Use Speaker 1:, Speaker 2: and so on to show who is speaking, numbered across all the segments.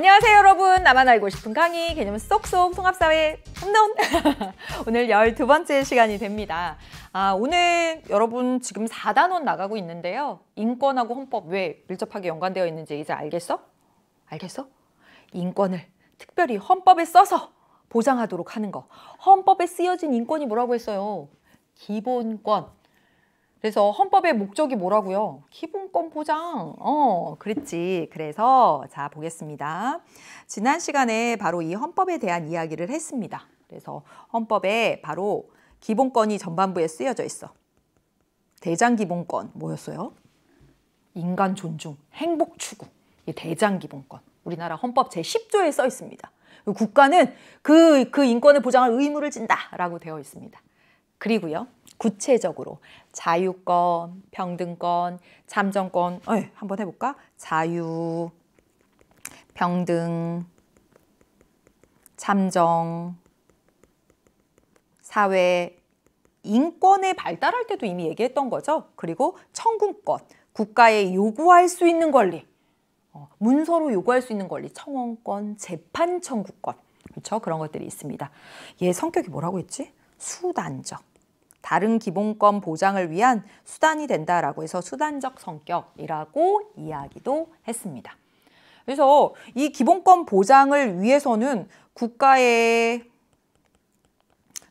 Speaker 1: 안녕하세요 여러분. 나만 알고 싶은 강의 개념 쏙쏙 통합사회 홈런 오늘 12번째 시간이 됩니다. 오늘 여러분 지금 4단원 나가고 있는데요. 인권하고 헌법 왜 밀접하게 연관되어 있는지 이제 알겠어? 알겠어? 인권을 특별히 헌법에 써서 보장하도록 하는 거. 헌법에 쓰여진 인권이 뭐라고 했어요? 기본권. 그래서 헌법의 목적이 뭐라고요? 기본권 보장. 그랬지. 그래서 자 보겠습니다. 지난 시간에 바로 이 헌법에 대한 이야기를 했습니다. 그래서 헌법에 바로 기본권이 전반부에 쓰여져 있어. 대장기본권 뭐였어요? 인간 존중, 행복 추구. 이 대장기본권. 우리나라 헌법 제10조에 써 있습니다. 국가는 그 인권을 보장할 의무를 진다라고 되어 있습니다. 그리고요. 구체적으로 자유권, 평등권, 참정권 한번 해볼까? 자유, 평등, 참정, 사회, 인권에 발달할 때도 이미 얘기했던 거죠. 그리고 청구권, 국가에 요구할 수 있는 권리, 문서로 요구할 수 있는 권리, 청원권, 재판 청구권, 그렇죠? 그런 것들이 있습니다. 얘 성격이 뭐라고 했지? 수단적. 다른 기본권 보장을 위한 수단이 된다라고 해서 수단적 성격이라고 이야기도 했습니다. 그래서 이 기본권 보장을 위해서는 국가의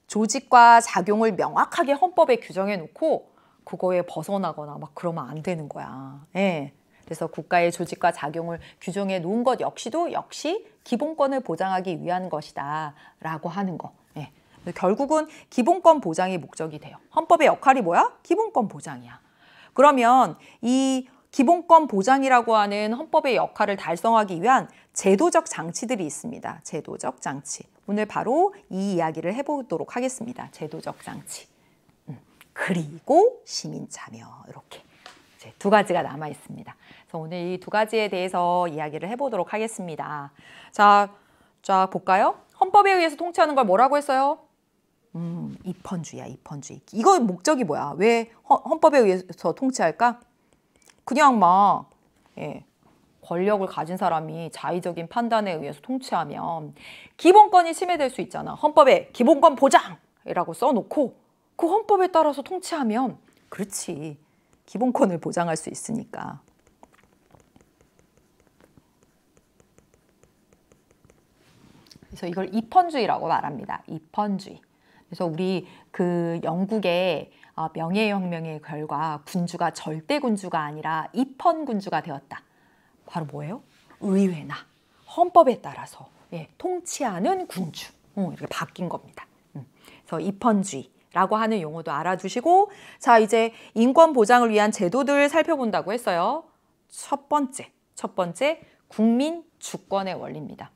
Speaker 1: 조직과 작용을 명확하게 헌법에 규정해 놓고 그거에 벗어나거나 막 그러면 안 되는 거야. 예. 그래서 국가의 조직과 작용을 규정해 놓은 것 역시 기본권을 보장하기 위한 것이다 라고 하는 거. 예. 결국은 기본권 보장이 목적이 돼요. 헌법의 역할이 뭐야? 기본권 보장이야. 그러면 이 기본권 보장이라고 하는 헌법의 역할을 달성하기 위한 제도적 장치들이 있습니다. 제도적 장치. 오늘 바로 이 이야기를 해보도록 하겠습니다. 제도적 장치. 그리고 시민 참여. 이렇게 이제 두 가지가 남아 있습니다. 그래서 오늘 이 두 가지에 대해서 이야기를 해보도록 하겠습니다. 자 볼까요? 헌법에 의해서 통치하는 걸 뭐라고 했어요? 입헌주의야, 입헌주의. 이거 목적이 뭐야? 왜 헌법에 의해서 통치할까? 그냥 막 권력을 가진 사람이 자의적인 판단에 의해서 통치하면 기본권이 침해될 수 있잖아. 헌법에 기본권 보장이라고 써놓고 그 헌법에 따라서 통치하면 그렇지. 기본권을 보장할 수 있으니까. 그래서 이걸 입헌주의라고 말합니다. 입헌주의. 그래서 우리 그 영국의 명예혁명의 결과 군주가 절대 군주가 아니라 입헌군주가 되었다. 바로 뭐예요? 의회나 헌법에 따라서 통치하는 군주. 이렇게 바뀐 겁니다. 그래서 입헌주의라고 하는 용어도 알아두시고 자 이제 인권 보장을 위한 제도들 살펴본다고 했어요. 첫 번째 국민 주권의 원리입니다.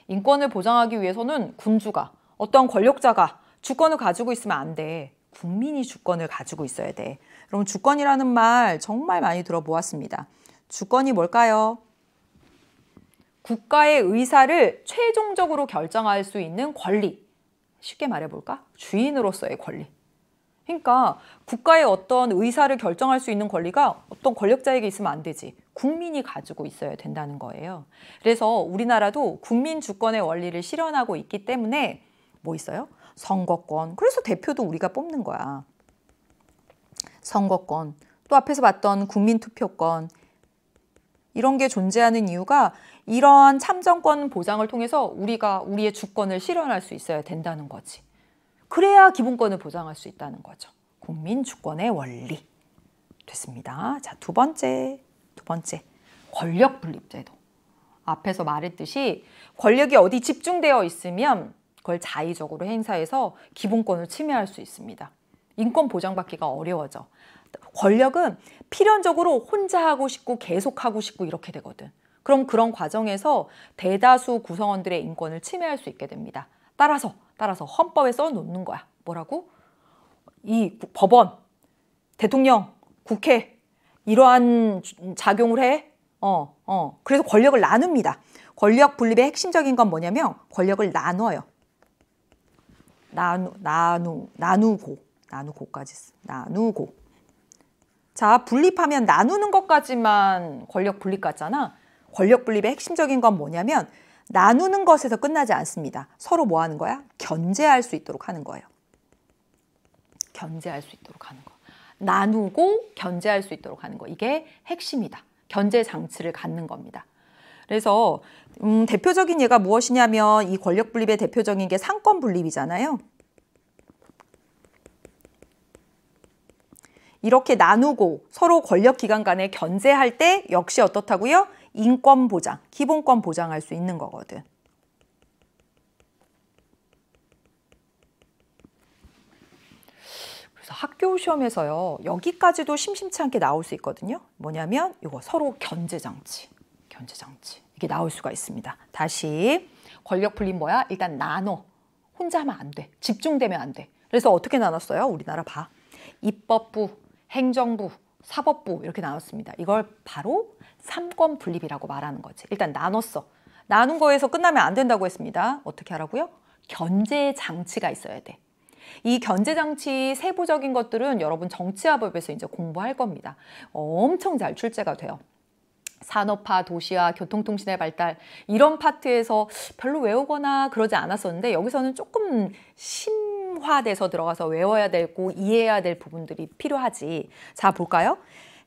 Speaker 1: 인권을 보장하기 위해서는 군주가 어떤 권력자가 주권을 가지고 있으면 안 돼. 국민이 주권을 가지고 있어야 돼. 여러분 주권이라는 말 정말 많이 들어보았습니다. 주권이 뭘까요? 국가의 의사를 최종적으로 결정할 수 있는 권리. 쉽게 말해볼까? 주인으로서의 권리. 그러니까 국가의 어떤 의사를 결정할 수 있는 권리가 어떤 권력자에게 있으면 안 되지. 국민이 가지고 있어야 된다는 거예요. 그래서 우리나라도 국민 주권의 원리를 실현하고 있기 때문에 뭐 있어요? 선거권. 그래서 대표도 우리가 뽑는 거야. 선거권. 또 앞에서 봤던 국민투표권. 이런 게 존재하는 이유가 이러한 참정권 보장을 통해서 우리가 우리의 주권을 실현할 수 있어야 된다는 거지. 그래야 기본권을 보장할 수 있다는 거죠. 국민 주권의 원리. 됐습니다. 자, 두 번째. 권력 분립제도. 앞에서 말했듯이 권력이 어디 집중되어 있으면 그걸 자의적으로 행사해서 기본권을 침해할 수 있습니다. 인권 보장받기가 어려워져. 권력은 필연적으로 혼자 하고 싶고 계속 하고 싶고 이렇게 되거든. 그럼 그런 과정에서 대다수 구성원들의 인권을 침해할 수 있게 됩니다. 따라서 헌법에 써놓는 거야. 뭐라고? 이 법원, 대통령, 국회 이러한 작용을 해. 그래서 권력을 나눕니다. 권력 분립의 핵심적인 건 뭐냐면 권력을 나눠요. 나누고. 자, 분립하면 나누는 것까지만 권력 분립 같잖아. 권력 분립의 핵심적인 건 뭐냐면 나누는 것에서 끝나지 않습니다. 서로 뭐 하는 거야? 견제할 수 있도록 하는 거예요. 견제할 수 있도록 하는 거. 나누고 견제할 수 있도록 하는 거. 이게 핵심이다. 견제 장치를 갖는 겁니다. 그래서 대표적인 예가 무엇이냐면 이 권력 분립의 대표적인 게 상권 분립이잖아요. 이렇게 나누고 서로 권력 기관 간에 견제할 때 역시 어떻다고요? 인권 보장, 기본권 보장할 수 있는 거거든. 그래서 학교 시험에서요. 여기까지도 심심치 않게 나올 수 있거든요. 뭐냐면 이거 서로 견제 장치. 견제 장치. 이게 나올 수가 있습니다. 다시 권력 분립 뭐야? 일단 나눠. 혼자 하면 안 돼. 집중되면 안 돼. 그래서 어떻게 나눴어요? 우리나라 봐. 입법부, 행정부, 사법부 이렇게 나눴습니다. 이걸 바로 삼권 분립이라고 말하는 거지. 일단 나눴어. 나눈 거에서 끝나면 안 된다고 했습니다. 어떻게 하라고요? 견제 장치가 있어야 돼. 이 견제 장치 세부적인 것들은 여러분 정치화법에서 이제 공부할 겁니다. 엄청 잘 출제가 돼요. 산업화, 도시화, 교통통신의 발달 이런 파트에서 별로 외우거나 그러지 않았었는데 여기서는 조금 심화돼서 들어가서 외워야 되고 이해해야 될 부분들이 필요하지. 자, 볼까요?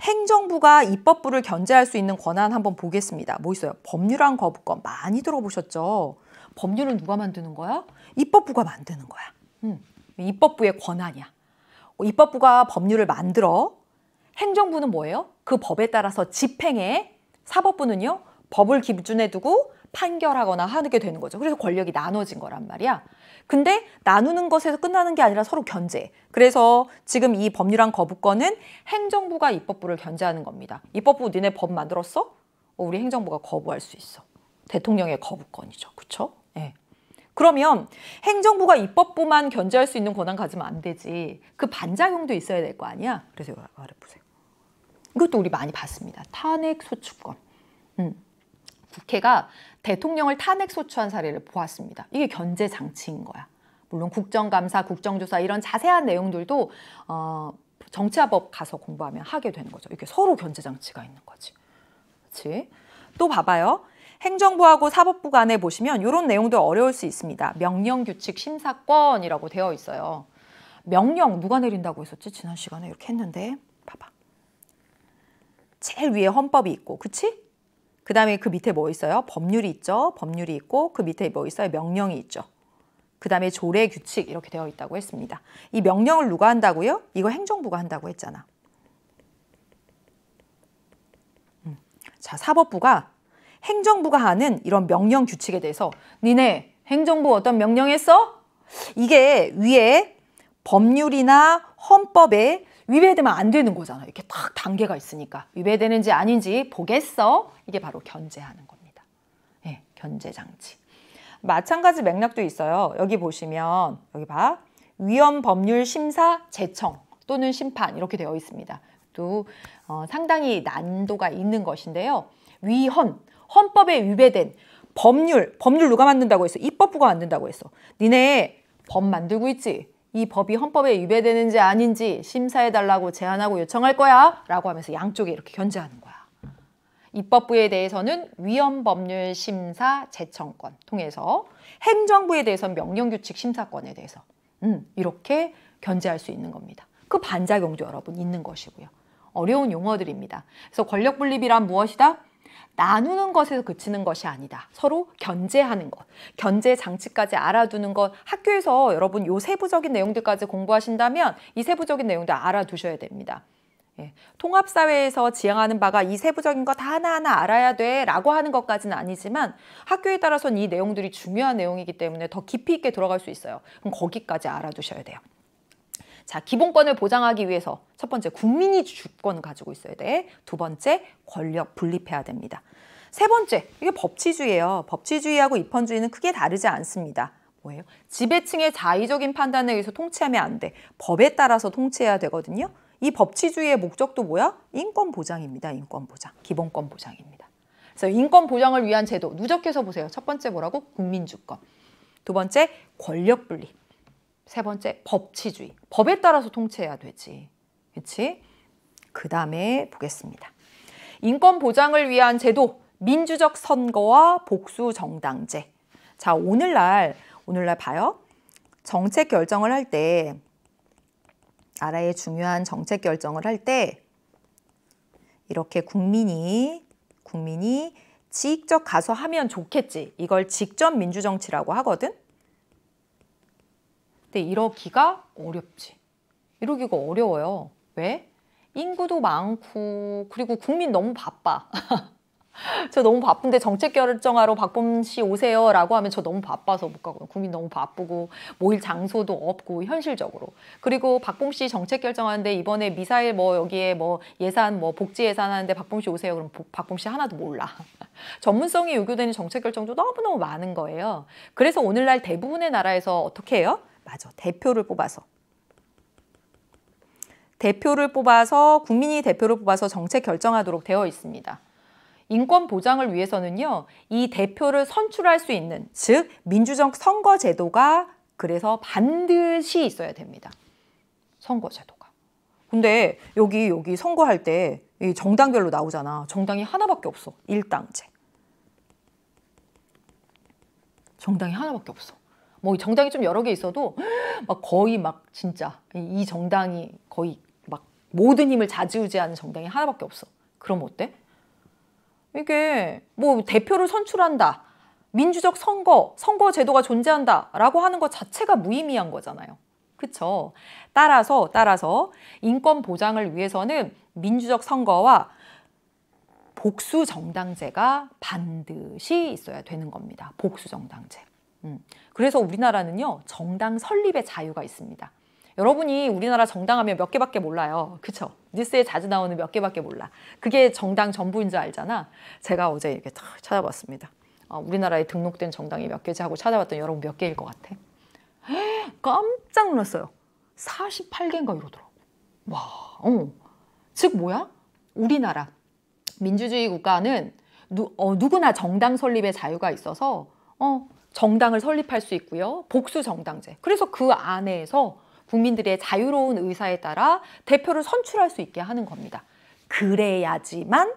Speaker 1: 행정부가 입법부를 견제할 수 있는 권한 한번 보겠습니다. 뭐 있어요? 법률안 거부권 많이 들어보셨죠? 법률은 누가 만드는 거야? 입법부가 만드는 거야. 입법부의 권한이야. 입법부가 법률을 만들어. 행정부는 뭐예요? 그 법에 따라서 집행해. 사법부는요, 법을 기준에 두고 판결하거나 하게 되는 거죠. 그래서 권력이 나눠진 거란 말이야. 근데 나누는 것에서 끝나는 게 아니라 서로 견제. 그래서 지금 이 법률안 거부권은 행정부가 입법부를 견제하는 겁니다. 입법부 니네 법 만들었어? 우리 행정부가 거부할 수 있어. 대통령의 거부권이죠. 그렇죠? 네. 그러면 행정부가 입법부만 견제할 수 있는 권한 가지면 안 되지. 그 반작용도 있어야 될 거 아니야. 그래서 이거 알아보세요. 이것도 우리 많이 봤습니다. 탄핵소추권. 국회가 대통령을 탄핵소추한 사례를 보았습니다. 이게 견제 장치인 거야. 물론 국정감사, 국정조사 이런 자세한 내용들도 정치화법 가서 공부하면 하게 되는 거죠. 이렇게 서로 견제 장치가 있는 거지. 그렇지? 또 봐봐요. 행정부하고 사법부 간에 보시면 이런 내용도 어려울 수 있습니다. 명령규칙 심사권이라고 되어 있어요. 명령 누가 내린다고 했었지? 지난 시간에 이렇게 했는데 봐봐. 제일 위에 헌법이 있고, 그치? 그 다음에 그 밑에 뭐 있어요? 법률이 있죠. 법률이 있고 그 밑에 뭐 있어요? 명령이 있죠. 그 다음에 조례 규칙 이렇게 되어 있다고 했습니다. 이 명령을 누가 한다고요? 이거 행정부가 한다고 했잖아. 자, 사법부가 행정부가 하는 이런 명령 규칙에 대해서 니네 행정부 어떤 명령했어? 이게 위에 법률이나 헌법에 위배되면 안 되는 거잖아. 이렇게 딱 단계가 있으니까. 위배되는지 아닌지 보겠어? 이게 바로 견제하는 겁니다. 네, 견제 장치. 마찬가지 맥락도 있어요. 여기 보시면 여기 봐. 위헌 법률 심사 제청 또는 심판 이렇게 되어 있습니다. 또 상당히 난도가 있는 것인데요. 위헌, 헌법에 위배된 법률 누가 만든다고 했어? 입법부가 만든다고 했어. 니네 법 만들고 있지? 이 법이 헌법에 위배되는지 아닌지 심사해달라고 제안하고 요청할 거야 라고 하면서 양쪽에 이렇게 견제하는 거야. 입법부에 대해서는 위헌법률 심사 제청권 통해서 행정부에 대해서는 명령규칙 심사권에 대해서 이렇게 견제할 수 있는 겁니다. 그 반작용도 여러분 있는 것이고요. 어려운 용어들입니다. 그래서 권력 분립이란 무엇이다? 나누는 것에서 그치는 것이 아니다. 서로 견제하는 것, 견제 장치까지 알아두는 것. 학교에서 여러분 요 세부적인 내용들까지 공부하신다면 이 세부적인 내용들 알아두셔야 됩니다. 예, 통합사회에서 지향하는 바가 이 세부적인 거 다 하나하나 알아야 돼 라고 하는 것까지는 아니지만 학교에 따라서는 이 내용들이 중요한 내용이기 때문에 더 깊이 있게 들어갈 수 있어요. 그럼 거기까지 알아두셔야 돼요. 자, 기본권을 보장하기 위해서 첫 번째, 국민이 주권을 가지고 있어야 돼. 두 번째, 권력 분립해야 됩니다. 세 번째, 이게 법치주의예요. 법치주의하고 입헌주의는 크게 다르지 않습니다. 뭐예요? 지배층의 자의적인 판단에 의해서 통치하면 안 돼. 법에 따라서 통치해야 되거든요. 이 법치주의의 목적도 뭐야? 인권 보장입니다. 인권 보장, 기본권 보장입니다. 그래서 인권 보장을 위한 제도, 누적해서 보세요. 첫 번째 뭐라고? 국민주권. 두 번째, 권력 분립. 세 번째, 법치주의. 법에 따라서 통치해야 되지. 그렇지? 그 다음에 보겠습니다. 인권 보장을 위한 제도. 민주적 선거와 복수 정당제. 자, 오늘날 봐요. 정책 결정을 할 때, 나라의 중요한 정책 결정을 할 때 이렇게 국민이 직접 가서 하면 좋겠지. 이걸 직접 민주정치라고 하거든. 근데 이러기가 어렵지. 이러기가 어려워요. 왜? 인구도 많고 그리고 국민 너무 바빠. 저 너무 바쁜데 정책 결정하러 박범 씨 오세요 라고 하면 저 너무 바빠서 못 가고요. 국민 너무 바쁘고 모일 장소도 없고 현실적으로. 그리고 박범 씨 정책 결정하는데 이번에 미사일 뭐 여기에 뭐 예산 뭐 복지 예산 하는데 박범 씨 오세요. 그럼 박범 씨 하나도 몰라. 전문성이 요구되는 정책 결정도 너무너무 많은 거예요. 그래서 오늘날 대부분의 나라에서 어떻게 해요? 맞아. 대표를 뽑아서 국민이 대표를 뽑아서 정책 결정하도록 되어 있습니다. 인권 보장을 위해서는요, 이 대표를 선출할 수 있는, 즉 민주적 선거 제도가 그래서 반드시 있어야 됩니다. 선거 제도가. 근데 여기 선거할 때 이 정당별로 나오잖아. 정당이 하나밖에 없어. 일당제. 정당이 하나밖에 없어. 뭐 정당이 좀 여러 개 있어도 막 거의 막 진짜 이 정당이 거의 막 모든 힘을 좌지우지하는 정당이 하나밖에 없어. 그럼 어때? 이게 뭐 대표를 선출한다. 민주적 선거 제도가 존재한다 라고 하는 것 자체가 무의미한 거잖아요. 그쵸? 따라서 인권 보장을 위해서는 민주적 선거와 복수 정당제가 반드시 있어야 되는 겁니다. 복수 정당제. 그래서 우리나라는요, 정당 설립의 자유가 있습니다. 여러분이 우리나라 정당하면 몇 개밖에 몰라요. 그쵸? 뉴스에 자주 나오는 몇 개밖에 몰라. 그게 정당 전부인 줄 알잖아. 제가 어제 이렇게 다 찾아봤습니다. 우리나라에 등록된 정당이 몇 개지 하고 찾아봤더니 여러분 몇 개일 것 같아? 깜짝 놀랐어요. 48개인가 이러더라고. 와, 즉 뭐야? 우리나라 민주주의 국가는 누구나 정당 설립의 자유가 있어서 정당을 설립할 수 있고요. 복수 정당제. 그래서 그 안에서 국민들의 자유로운 의사에 따라 대표를 선출할 수 있게 하는 겁니다. 그래야지만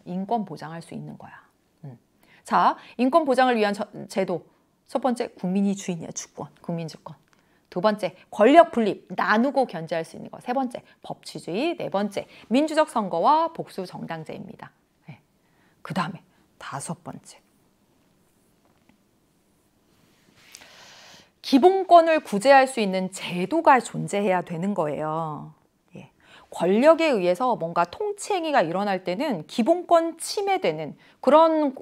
Speaker 1: 인권 보장할 수 있는 거야. 자, 인권 보장을 위한 제도. 첫 번째, 국민이 주인이야, 주권, 국민주권. 두 번째, 권력 분립, 나누고 견제할 수 있는 거. 세 번째, 법치주의. 네 번째, 민주적 선거와 복수 정당제입니다. 네. 그 다음에 다섯 번째. 기본권을 구제할 수 있는 제도가 존재해야 되는 거예요. 예. 권력에 의해서 뭔가 통치행위가 일어날 때는 기본권 침해되는 그런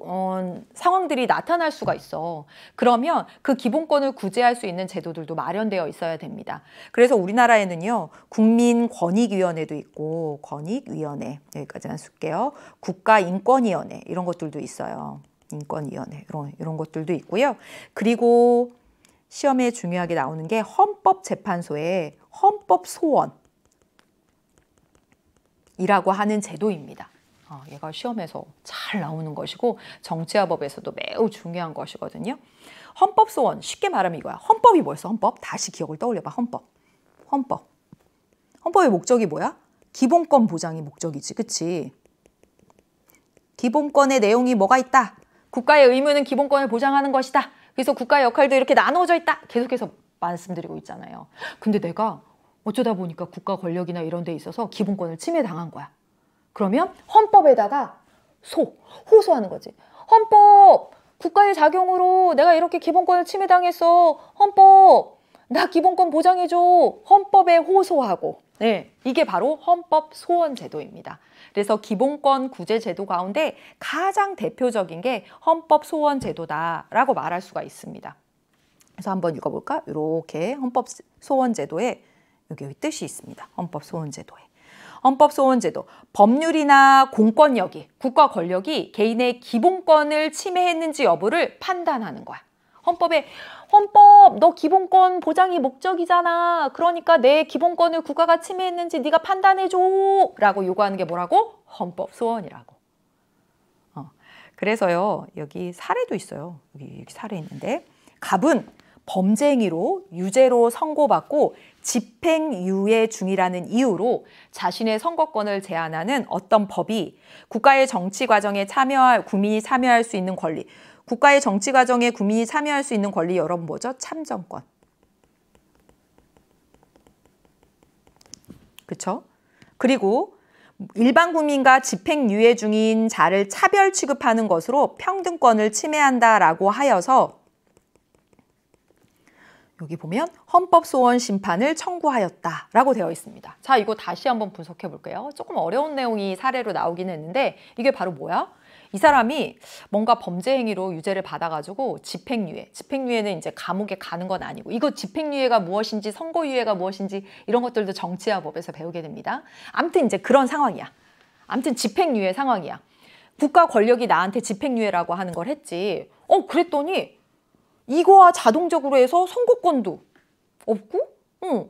Speaker 1: 상황들이 나타날 수가 있어. 그러면 그 기본권을 구제할 수 있는 제도들도 마련되어 있어야 됩니다. 그래서 우리나라에는요, 국민권익위원회도 있고, 권익위원회, 여기까지만 쓸게요. 국가인권위원회, 이런 것들도 있어요. 인권위원회, 이런 것들도 있고요. 그리고 시험에 중요하게 나오는 게 헌법재판소의 헌법소원이라고 하는 제도입니다. 얘가 시험에서 잘 나오는 것이고 정치화법에서도 매우 중요한 것이거든요. 헌법소원, 쉽게 말하면 이거야. 헌법이 뭐였어? 헌법? 다시 기억을 떠올려봐. 헌법의 목적이 뭐야? 기본권 보장이 목적이지. 그치? 기본권의 내용이 뭐가 있다? 국가의 의무는 기본권을 보장하는 것이다. 그래서 국가의 역할도 이렇게 나누어져 있다. 계속해서 말씀드리고 있잖아요. 근데 내가 어쩌다 보니까 국가 권력이나 이런 데 있어서 기본권을 침해당한 거야. 그러면 헌법에다가 호소하는 거지. 헌법, 국가의 작용으로 내가 이렇게 기본권을 침해당했어. 헌법, 나 기본권 보장해줘. 헌법에 호소하고. 네, 이게 바로 헌법 소원 제도입니다. 그래서 기본권 구제 제도 가운데 가장 대표적인 게 헌법 소원 제도다라고 말할 수가 있습니다. 그래서 한번 읽어볼까? 이렇게 헌법 소원 제도에 여기 뜻이 있습니다. 헌법 소원 제도에. 헌법 소원 제도, 법률이나 공권력이, 국가 권력이 개인의 기본권을 침해했는지 여부를 판단하는 거야. 헌법, 너 기본권 보장이 목적이잖아. 그러니까 내 기본권을 국가가 침해했는지 네가 판단해줘. 라고 요구하는 게 뭐라고? 헌법 소원이라고. 그래서요, 여기 사례도 있어요. 여기 사례 있는데. 갑은 범죄 행위로 유죄로 선고받고 집행유예 중이라는 이유로 자신의 선거권을 제한하는 어떤 법이 국가의 정치 과정에 국민이 참여할 수 있는 권리, 국가의 정치 과정에 국민이 참여할 수 있는 권리, 여러분 뭐죠? 참정권. 그렇죠? 그리고 일반 국민과 집행유예 중인 자를 차별 취급하는 것으로 평등권을 침해한다라고 하여서 여기 보면 헌법소원 심판을 청구하였다라고 되어 있습니다. 자, 이거 다시 한번 분석해 볼게요. 조금 어려운 내용이 사례로 나오긴 했는데 이게 바로 뭐야? 이 사람이 뭔가 범죄 행위로 유죄를 받아가지고 집행유예는 이제 감옥에 가는 건 아니고, 이거 집행유예가 무엇인지 선고유예가 무엇인지 이런 것들도 정치와 법에서 배우게 됩니다. 아무튼 이제 그런 상황이야. 아무튼 집행유예 상황이야. 국가 권력이 나한테 집행유예라고 하는 걸 했지. 그랬더니 이거와 자동적으로 해서 선거권도 없고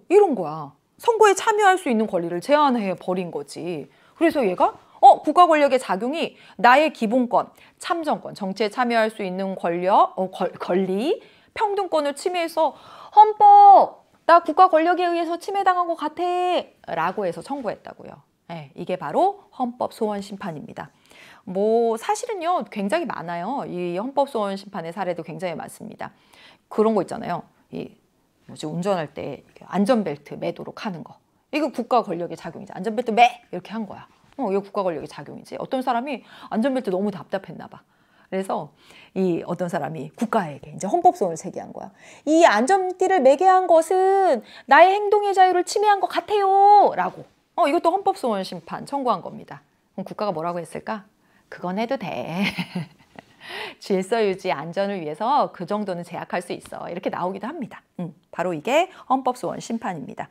Speaker 1: 이런 거야. 선거에 참여할 수 있는 권리를 제한해 버린 거지. 그래서 얘가 국가 권력의 작용이 나의 기본권, 참정권, 정치에 참여할 수 있는 권리, 평등권을 침해해서 헌법, 나 국가 권력에 의해서 침해당한 것 같아 라고 해서 청구했다고요. 네, 이게 바로 헌법소원 심판입니다. 뭐 사실은요 굉장히 많아요. 이 헌법소원 심판의 사례도 굉장히 많습니다. 그런 거 있잖아요. 운전할 때 안전벨트 매도록 하는 거. 이거 국가 권력의 작용이지. 안전벨트 매! 이렇게 한 거야. 이거 국가 권력의 작용이지. 어떤 사람이 안전벨트 너무 답답했나 봐. 그래서 이 어떤 사람이 국가에게 이제 헌법소원을 제기한 거야. 이 안전띠를 매게 한 것은 나의 행동의 자유를 침해한 것 같아요. 라고. 이것도 헌법소원 심판 청구한 겁니다. 그럼 국가가 뭐라고 했을까? 그건 해도 돼. 질서 유지, 안전을 위해서 그 정도는 제약할 수 있어. 이렇게 나오기도 합니다. 바로 이게 헌법소원 심판입니다.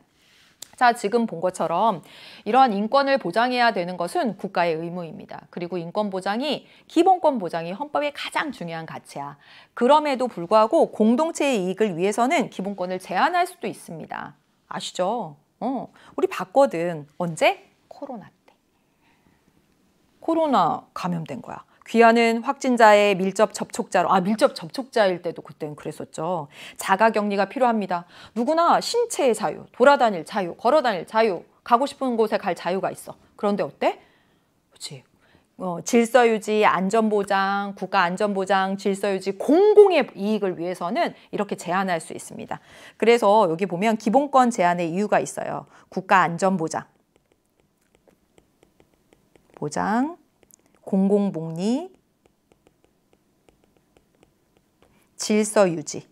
Speaker 1: 자, 지금 본 것처럼 이러한 인권을 보장해야 되는 것은 국가의 의무입니다. 그리고 인권 보장이, 기본권 보장이 헌법의 가장 중요한 가치야. 그럼에도 불구하고 공동체의 이익을 위해서는 기본권을 제한할 수도 있습니다. 아시죠? 우리 봤거든. 언제? 코로나 때. 코로나 감염된 거야. 귀하는 확진자의 밀접 접촉자로, 밀접 접촉자일 때도 그때는 그랬었죠. 자가격리가 필요합니다. 누구나 신체의 자유, 돌아다닐 자유, 걸어다닐 자유, 가고 싶은 곳에 갈 자유가 있어. 그런데 어때? 그렇지. 질서유지, 안전보장, 국가안전보장, 질서유지, 공공의 이익을 위해서는 이렇게 제한할 수 있습니다. 그래서 여기 보면 기본권 제한의 이유가 있어요. 국가안전보장, 공공복리, 질서유지.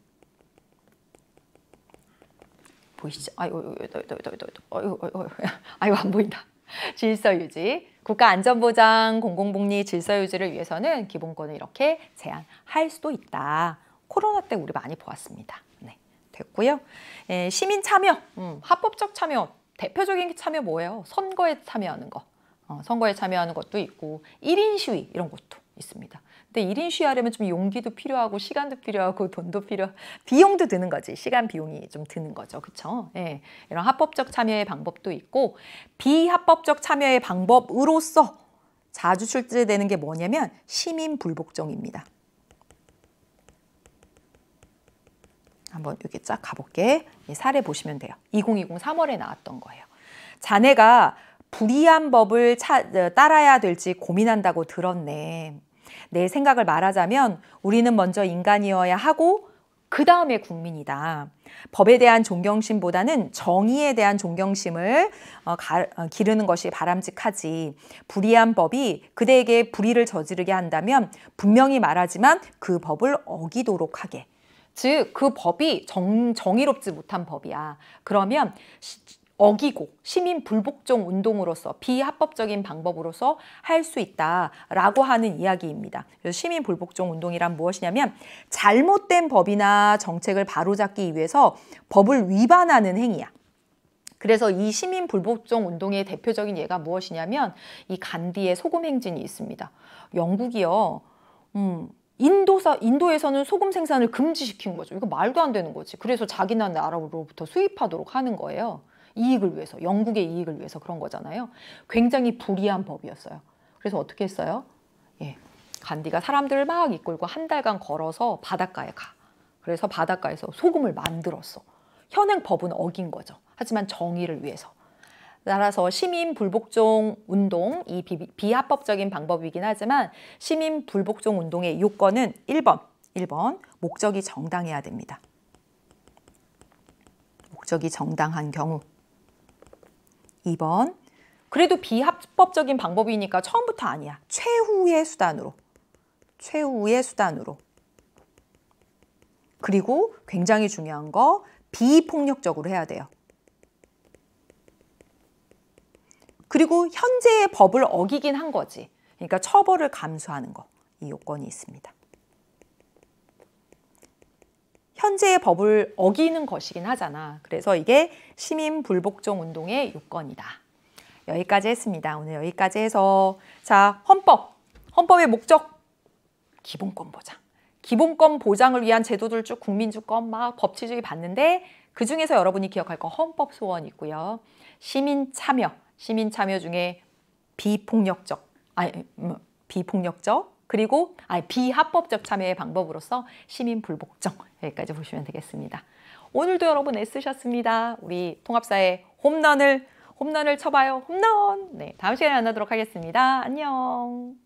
Speaker 1: 보이시죠? 아이고 안 보인다. 질서유지, 국가안전보장, 공공복리, 질서유지를 위해서는 기본권을 이렇게 제한할 수도 있다. 코로나 때 우리 많이 보았습니다. 네, 됐고요. 시민 참여, 합법적 참여, 대표적인 참여 뭐예요? 선거에 참여하는 거. 선거에 참여하는 것도 있고 1인 시위 이런 것도 있습니다. 근데 1인 시위하려면 좀 용기도 필요하고 시간도 필요하고 돈도 비용도 드는 거지. 시간 비용이 좀 드는 거죠. 그렇죠? 예, 이런 합법적 참여의 방법도 있고 비합법적 참여의 방법으로서 자주 출제되는 게 뭐냐면 시민 불복종입니다. 한번 여기 쫙 가볼게. 사례 보시면 돼요. 2020 3월에 나왔던 거예요. 자네가 불이한 법을 따라야 될지 고민한다고 들었네. 내 생각을 말하자면 우리는 먼저 인간이어야 하고 그 다음에 국민이다. 법에 대한 존경심보다는 정의에 대한 존경심을 기르는 것이 바람직하지. 불이한 법이 그대에게 불의를 저지르게 한다면 분명히 말하지만 그 법을 어기도록 하게. 즉, 그 법이 정의롭지 못한 법이야. 그러면 어기고 시민 불복종 운동으로서 비합법적인 방법으로서 할 수 있다라고 하는 이야기입니다. 그래서 시민 불복종 운동이란 무엇이냐면 잘못된 법이나 정책을 바로잡기 위해서 법을 위반하는 행위야. 그래서 이 시민 불복종 운동의 대표적인 예가 무엇이냐면 이 간디의 소금 행진이 있습니다. 영국이요. 인도에서는 소금 생산을 금지시킨 거죠. 이거 말도 안 되는 거지. 그래서 자기 나라로부터 수입하도록 하는 거예요. 이익을 위해서, 영국의 이익을 위해서 그런 거잖아요. 굉장히 불이한 법이었어요. 그래서 어떻게 했어요? 간디가 사람들을 막 이끌고 한 달간 걸어서 바닷가에 가. 그래서 바닷가에서 소금을 만들었어. 현행 법은 어긴 거죠. 하지만 정의를 위해서. 따라서 시민 불복종 운동, 이 비합법적인 방법이긴 하지만 시민 불복종 운동의 요건은 1번 목적이 정당해야 됩니다. 목적이 정당한 경우. 2번 그래도 비합법적인 방법이니까 처음부터 아니야. 최후의 수단으로. 그리고 굉장히 중요한 거 비폭력적으로 해야 돼요. 그리고 현재의 법을 어기긴 한 거지. 그러니까 처벌을 감수하는 거. 이 요건이 있습니다. 현재의 법을 어기는 것이긴 하잖아. 그래서 이게 시민 불복종 운동의 요건이다. 여기까지 했습니다. 오늘 여기까지 해서 자, 헌법의 목적 기본권 보장. 기본권 보장을 위한 제도들 쭉 국민주권 막 법치주의 봤는데 그중에서 여러분이 기억할 거 헌법 소원이 있고요. 시민 참여 중에 비폭력적 그리고 비합법적 참여의 방법으로서 시민 불복종 여기까지 보시면 되겠습니다. 오늘도 여러분 애쓰셨습니다. 우리 통합사의 홈런을 쳐봐요. 홈런. 네, 다음 시간에 만나도록 하겠습니다. 안녕.